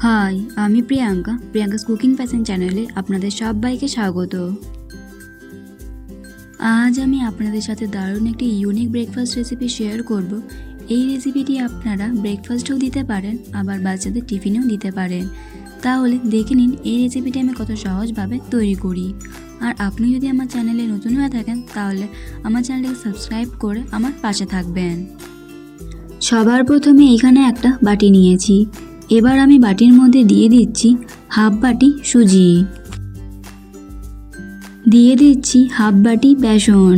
High, আমি Priyanka's cooking passion চ্যানেলে আপনাদের সবাইকে স্বাগত। আজ আমি আপনাদের সাথে দারুণ একটি ইউনিক ব্রেকফাস্ট রেসিপি শেয়ার করব। এই রেসিপিটি আপনারা ব্রেকফাস্টেও দিতে পারেন, আবার বাচ্চাদের টিফিনেও দিতে পারেন। তাহলে দেখে নিন এই রেসিপিটি আমি কত সহজভাবে তৈরি করি। আর আপনি যদি আমার চ্যানেলে নতুন হয়ে থাকেন তাহলে আমার চ্যানেলটিকে সাবস্ক্রাইব করে আমার পাশে থাকবেন। সবার প্রথমে এখানে একটা বাটি নিয়েছি। এবার আমি বাটির মধ্যে দিয়ে দিচ্ছি হাফ বাটি সুজি, দিয়ে দিচ্ছি হাফ বাটি বেসন,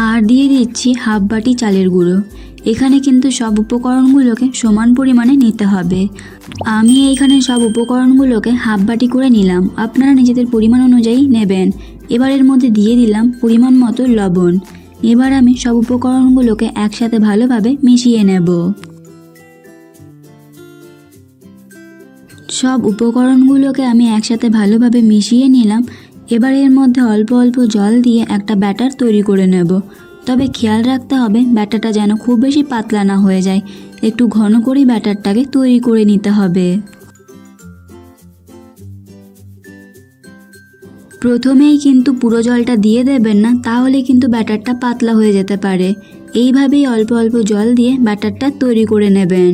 আর দিয়ে দিচ্ছি হাফ বাটি চালের গুঁড়ো। এখানে কিন্তু সব উপকরণগুলোকে সমান পরিমাণে নিতে হবে। আমি এইখানে সব উপকরণগুলোকে হাফ বাটি করে নিলাম, আপনারা নিজেদের পরিমাণ অনুযায়ী নেবেন। এবার এর মধ্যে দিয়ে দিলাম পরিমাণ মতো লবণ। এবার আমি সব উপকরণগুলোকে একসাথে ভালোভাবে মিশিয়ে নেব। সব উপকরণগুলোকে আমি একসাথে ভালোভাবে মিশিয়ে নিলাম। এবার এর মধ্যে অল্প অল্প জল দিয়ে একটা ব্যাটার তৈরি করে নেব। তবে খেয়াল রাখতে হবে ব্যাটারটা যেন খুব বেশি পাতলা না হয়ে যায়, একটু ঘন করেই ব্যাটারটাকে তৈরি করে নিতে হবে। প্রথমেই কিন্তু পুরো জলটা দিয়ে দেবেন না, তাহলে কিন্তু ব্যাটারটা পাতলা হয়ে যেতে পারে। এইভাবেই অল্প অল্প জল দিয়ে ব্যাটারটা তৈরি করে নেবেন।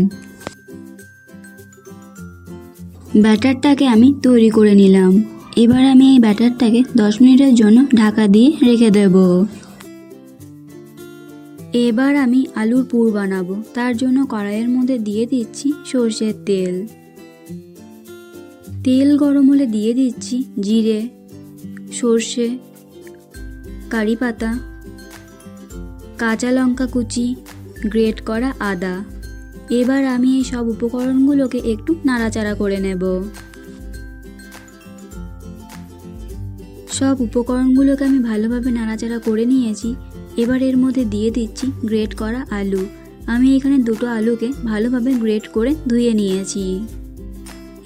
ব্যাটারটাকে আমি তৈরি করে নিলাম। এবার আমি এই ব্যাটারটাকে 10 মিনিটের জন্য ঢাকা দিয়ে রেখে দেব। এবার আমি আলুর পুর বানাবো। তার জন্য কড়াইয়ের মধ্যে দিয়ে দিচ্ছি সর্ষের তেল। তেল গরম হলে দিয়ে দিচ্ছি জিরে, সর্ষে, কারি পাতা, কাঁচা লঙ্কা কুচি, গ্রেট করা আদা। এবার আমি এই সব উপকরণগুলোকে একটু নাড়াচাড়া করে নেব। সব উপকরণগুলোকে আমি ভালোভাবে নাড়াচাড়া করে নিয়েছি। এবার এর মধ্যে দিয়ে দিচ্ছি গ্রেট করা আলু। আমি এখানে দুটো আলুকে ভালোভাবে গ্রেট করে ধুয়ে নিয়েছি।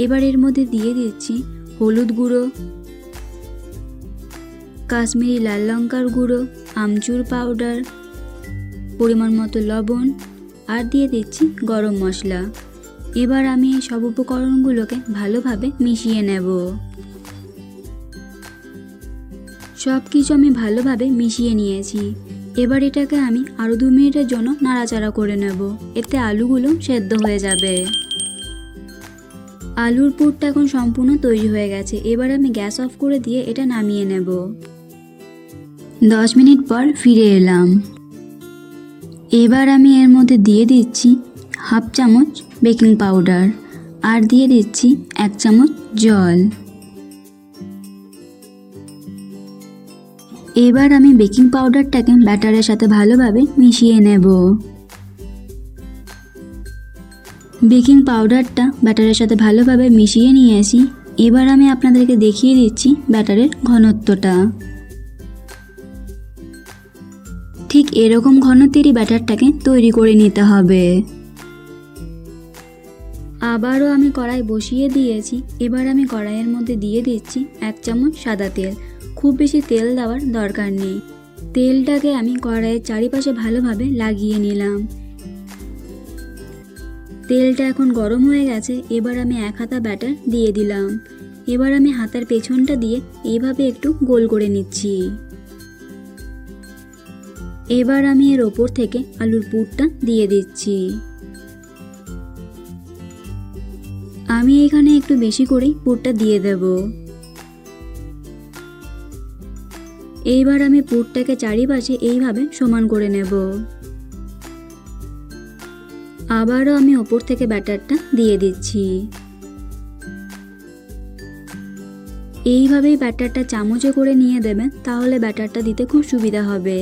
এবার এর মধ্যে দিয়ে দিচ্ছি হলুদ গুঁড়ো, কাশ্মীরি লাল লঙ্কার গুঁড়ো, আমচুর পাউডার, পরিমাণ মতো লবণ, আর দিয়ে দিচ্ছি গরম মশলা। এবার আমি এই সব উপকরণগুলোকে ভালোভাবে মিশিয়ে নেব। সব কিছু আমি ভালোভাবে মিশিয়ে নিয়েছি। এবার এটাকে আমি আরও 2 মিনিটের জন্য নাড়াচাড়া করে নেব, এতে আলুগুলো সেদ্ধ হয়ে যাবে। আলুর পুরটা এখন সম্পূর্ণ তৈরি হয়ে গেছে। এবার আমি গ্যাস অফ করে দিয়ে এটা নামিয়ে নেব। 10 মিনিট পর ফিরে এলাম। এবার আমি এর মধ্যে দিয়ে দিচ্ছি হাফ চামচ বেকিং পাউডার, আর দিয়ে দিচ্ছি 1 চামচ জল। এবার আমি বেকিং পাউডারটাকে ব্যাটারের সাথে ভালোভাবে মিশিয়ে নেব। বেকিং পাউডারটা ব্যাটারের সাথে ভালোভাবে মিশিয়ে নিয়েছি। এবার আমি আপনাদেরকে দেখিয়ে দিচ্ছি ব্যাটারের ঘনত্বটা। ঠিক এরকম ঘনত্বেরই ব্যাটারটাকে তৈরি করে নিতে হবে। আবারও আমি কড়াই বসিয়ে দিয়েছি। এবার আমি কড়াইয়ের মধ্যে দিয়ে দিচ্ছি 1 চামচ সাদা তেল। খুব বেশি তেল দেওয়ার দরকার নেই। তেলটাকে আমি কড়াইয়ের চারিপাশে ভালোভাবে লাগিয়ে নিলাম। তেলটা এখন গরম হয়ে গেছে। এবার আমি 1 হাতা ব্যাটার দিয়ে দিলাম। এবার আমি হাতের পেছনটা দিয়ে এইভাবে একটু গোল করে নিচ্ছি। এবার আমি এর ওপর থেকে আলুর পুরটা দিয়ে দিচ্ছি। আমি এখানে একটু বেশি করেই পুরটা দিয়ে দেব। এইবার আমি পুরটাকে চারিপাশে এইভাবে সমান করে নেব। আবারও আমি ওপর থেকে ব্যাটারটা দিয়ে দিচ্ছি। এইভাবেই ব্যাটারটা চামচে করে নিয়ে দেবেন, তাহলে ব্যাটারটা দিতে খুব সুবিধা হবে।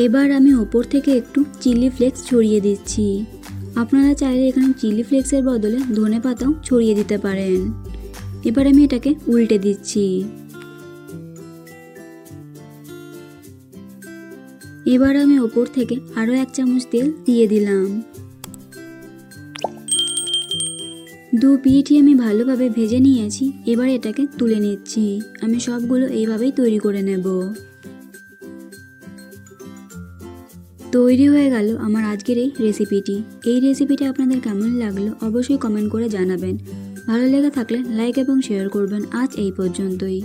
এবার আমি ওপর থেকে একটু চিলি ফ্লেক্স ছড়িয়ে দিচ্ছি। আপনারা চাইলে এখানে চিলি ফ্লেক্সের বদলে ধনেপাতাও ছড়িয়ে দিতে পারেন। এবার আমি এটাকে উল্টে দিচ্ছি। এবার আমি ওপর থেকে আরও 1 চামচ তেল দিয়ে দিলাম। 2 পিঠই আমি ভালোভাবে ভেজে নিয়েছি। এবার এটাকে তুলে নিচ্ছি। আমি সবগুলো এইভাবেই তৈরি করে নেব। তৈরি হয়ে গেল আমার আজকের এই রেসিপিটি। এই রেসিপিটি আপনাদের কেমন লাগলো অবশ্যই কমেন্ট করে জানাবেন। ভালো লেগে থাকলে লাইক এবং শেয়ার করবেন। আজ এই পর্যন্তই।